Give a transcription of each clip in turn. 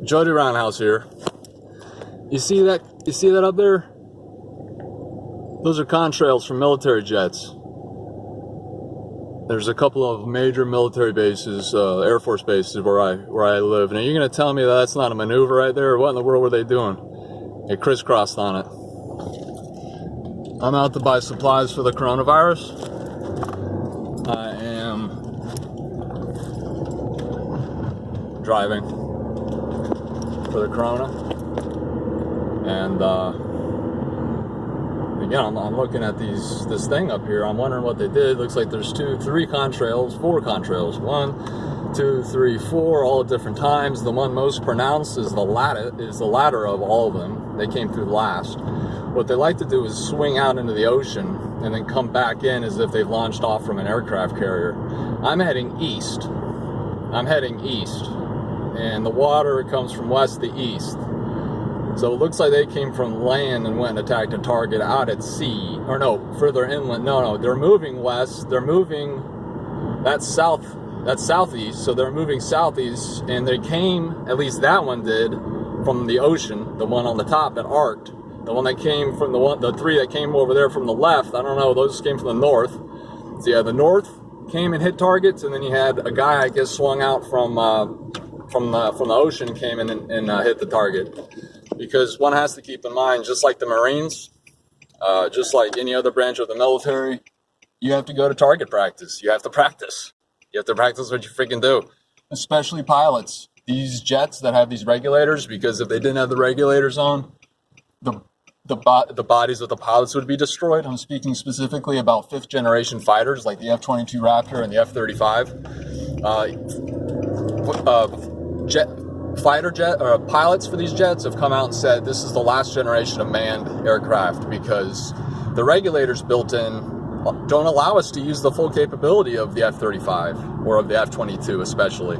Jody Roundhouse here. You see that? You see that up there? Those are contrails from military jets. There's a couple of major military bases, Air Force bases where I live. Now you're gonna tell me that that's not a maneuver right there? Or what in the world were they doing? They crisscrossed on it. I'm out to buy supplies for the coronavirus. I am driving for the corona, and again, I'm looking at this thing up here. I'm wondering what they did. Looks like there's 4 contrails. 1, 2, 3, 4, all at different times. The one most pronounced is the latter of all of them. They came through last. What they like to do is swing out into the ocean and then come back in as if they've launched off from an aircraft carrier. I'm heading east, and the water comes from west to east. So it looks like they came from land and went and attacked a target out at sea. Or no, further inland. No, they're moving west. They're moving, that's southeast. So they're moving southeast, and they came, at least that one did, from the ocean. The one on the top that arced. The one that came from the 3 that came over there from the left, I don't know, those came from the north. So yeah, the north came and hit targets, and then you had a guy, I guess, swung out from the ocean, came in and hit the target. Because one has to keep in mind, just like the Marines, just like any other branch of the military, you have to go to target practice. You have to practice. You have to practice what you freaking do. Especially pilots. These jets that have these regulators, because if they didn't have the regulators on, the bodies of the pilots would be destroyed. I'm speaking specifically about 5th generation fighters like the F-22 Raptor and the F-35. Pilots for these jets have come out and said this is the last generation of manned aircraft because the regulators built in don't allow us to use the full capability of the F-35 or of the F-22 especially.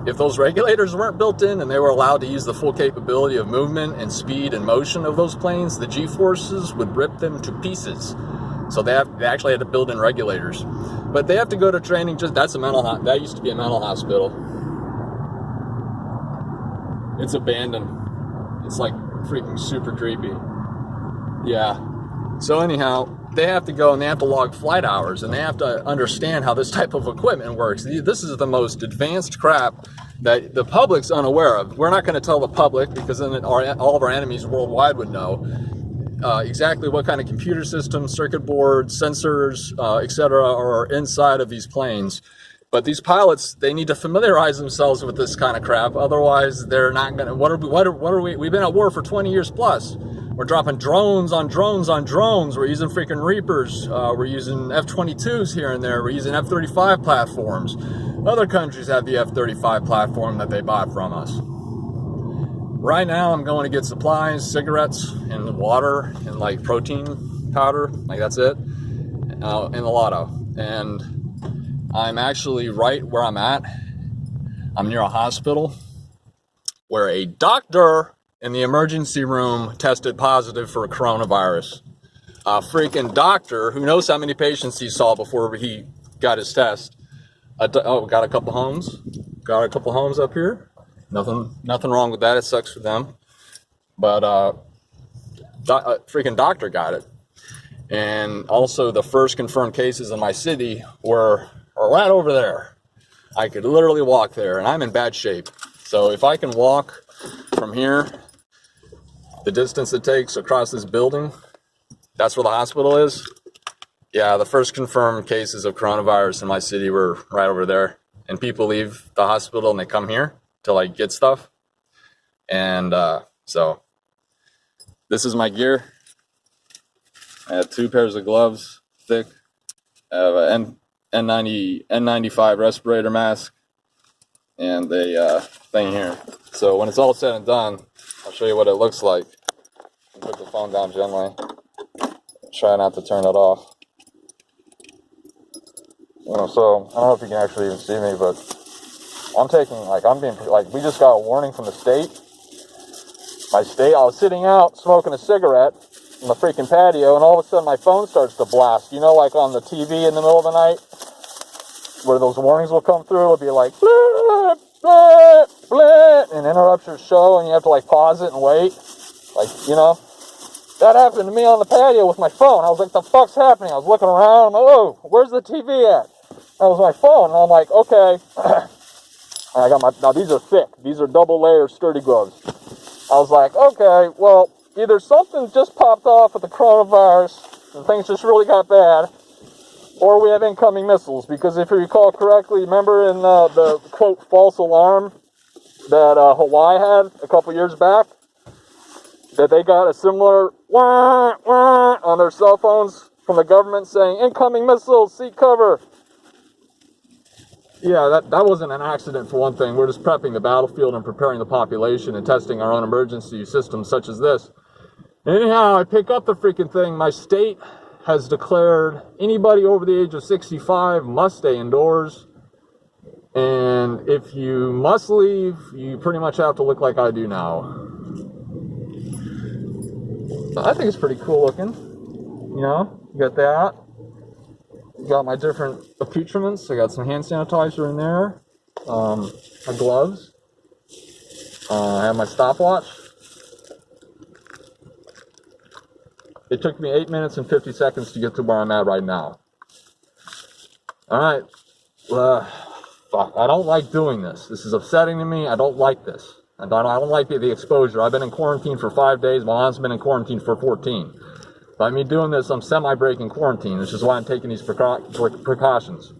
If those regulators weren't built in and they were allowed to use the full capability of movement and speed and motion of those planes, the G-forces would rip them to pieces. So they actually had to build in regulators. But they have to go to training. That used to be a mental hospital. It's abandoned. It's like freaking super creepy. Yeah. So anyhow, they have to go and they have to log flight hours and they have to understand how this type of equipment works. This is the most advanced crap that the public's unaware of. We're not going to tell the public because then all of our enemies worldwide would know exactly what kind of computer systems, circuit boards, sensors, etc. are inside of these planes. But these pilots, they need to familiarize themselves with this kind of crap. Otherwise, they're not going to. What are we? We've been at war for 20 years plus. We're dropping drones on drones on drones. We're using freaking Reapers. We're using F-22s here and there. We're using F-35 platforms. Other countries have the F-35 platform that they bought from us. Right now, I'm going to get supplies, cigarettes, and water, and like protein powder. Like that's it. In the lotto. And I'm actually right where I'm at. I'm near a hospital where a doctor in the emergency room tested positive for a coronavirus. A freaking doctor who knows how many patients he saw before he got his test. Got a couple homes. Got a couple homes up here. Nothing wrong with that. It sucks for them. But freaking doctor got it. And also the first confirmed cases in my city are right over there. I could literally walk there, and I'm in bad shape. So if I can walk from here, the distance it takes across this building, that's where the hospital is. Yeah, the first confirmed cases of coronavirus in my city were right over there. And people leave the hospital and they come here to like get stuff. And so this is my gear. I have 2 pairs of gloves, thick. I have an N95 respirator mask and a thing here. So when it's all said and done, I'll show you what it looks like. Put the phone down gently. Try not to turn it off. So I don't know if you can actually even see me, but we just got a warning from the state. I was sitting out smoking a cigarette on the freaking patio, and all of a sudden my phone starts to blast. You know, like on the TV in the middle of the night, where those warnings will come through. It'll be like, bleh, bleh, bleh, and interrupt pictures show and you have to like pause it and wait. Like, you know, that happened to me on the patio with my phone. I was like, the fuck's happening? I was looking around. I'm like, oh, where's the TV at? That was my phone. And I'm like, okay. I got now these are thick. These are double layer sturdy gloves. I was like, okay, well, either something just popped off with the coronavirus and things just really got bad, or we have incoming missiles. Because if you recall correctly, remember in the quote false alarm that Hawaii had a couple years back, that they got a similar wah, wah on their cell phones from the government saying, incoming missiles, seek cover. Yeah, that wasn't an accident for one thing. We're just prepping the battlefield and preparing the population and testing our own emergency systems such as this. Anyhow, I pick up the freaking thing. My state has declared anybody over the age of 65 must stay indoors. And if you must leave, you pretty much have to look like I do now. I think it's pretty cool looking. You know, you got that. Got my different accoutrements. I got some hand sanitizer in there. My gloves. I have my stopwatch. It took me 8 minutes and 50 seconds to get to where I'm at right now. Alright. Fuck. I don't like doing this. This is upsetting to me. I don't like this. I don't like the exposure. I've been in quarantine for 5 days. My mom's been in quarantine for 14. By me doing this, I'm semi-breaking quarantine, which is why I'm taking these precautions.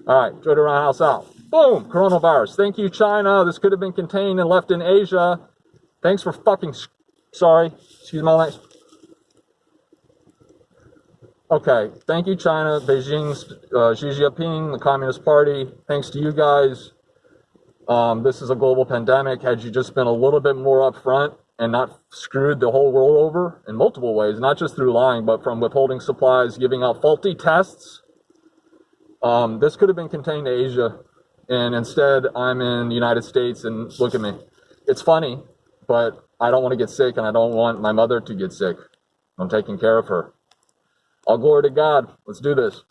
All right, enjoy the Roundhouse out. Boom, coronavirus. Thank you, China. This could have been contained and left in Asia. Thanks for fucking... Sorry. Excuse my language. Okay, thank you, China, Beijing's Xi Jinping, the Communist Party. Thanks to you guys. This is a global pandemic. Had you just been a little bit more upfront and not screwed the whole world over in multiple ways, not just through lying, but from withholding supplies, giving out faulty tests. This could have been contained to Asia, and instead I'm in the United States, and look at me. It's funny, but I don't want to get sick, and I don't want my mother to get sick. I'm taking care of her. All glory to God. Let's do this.